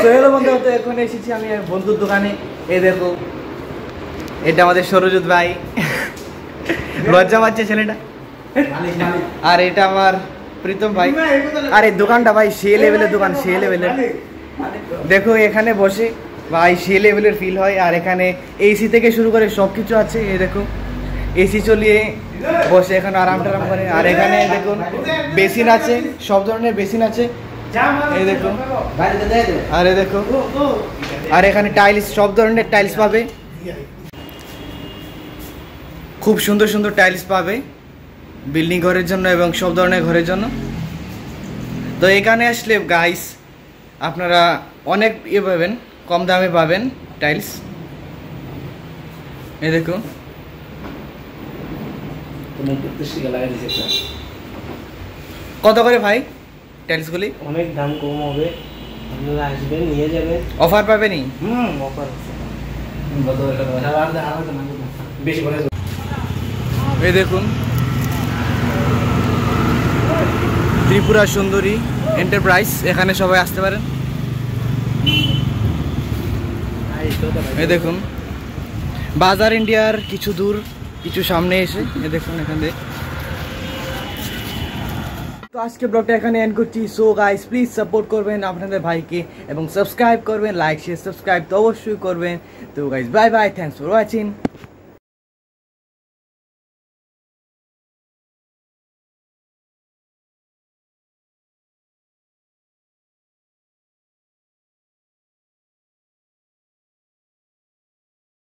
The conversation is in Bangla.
সোহেল বন্ধু তো এখন এসেছি আমি বন্ধুর দোকানে। এই দেখো এটা আমাদের সরজিৎ ভাই, লজ্জা পাচ্ছে ছেলেটা। আর এটা আমার প্রীতম ভাই। আর এই দোকানটা ভাই সে লেভেলের দোকান, সে লেভেলের। দেখো এখানে বসে ভাই সে লেভেলের ফিল হয়। আর এখানে এসি থেকে শুরু করে সব কিছু আছে। এই দেখো এসি চলিয়ে বসে এখানে আরাম টারাম করে। আর এখানে দেখুন বেসিন আছে, সব ধরনের বেসিন আছে। এই দেখো, আর এই দেখো, আর এখানে টাইলস, সব ধরনের টাইলস পাবে, খুব সুন্দর সুন্দর টাইলস পাবে বিল্ডিং ঘরের জন্য এবং সব ধরনের ঘরের জন্য। তো এখানে আসলে গাইস আপনারা অনেক ইয়ে পাবেন, কম দামে পাবেন টাইলস। এই দেখো কত করে ভাই টাইলসগুলি? অনেক দাম কম হবে, আপনারা আসবেন নিয়ে যাবেন। অফার পাবেনি? অফার আছে। এই দেখুন ত্রিপুরা সুন্দরী এন্টারপ্রাইজ, এখানে সবাই আসতে পারেন। এই দেখুন বাজার ইন্ডিয়ার কিছু দূর, কিছু সামনে এসে এই দেখুন এখানে। তো আজকে ব্লগটা এখানে এন্ড করছি। সো গাইস প্লিজ সাপোর্ট করবেন আপনাদের ভাইকে এবং সাবস্ক্রাইব করবেন, লাইক শেয়ার সাবস্ক্রাইব তো অবশ্যই করবেন। তো guys bye bye, thanks for watching.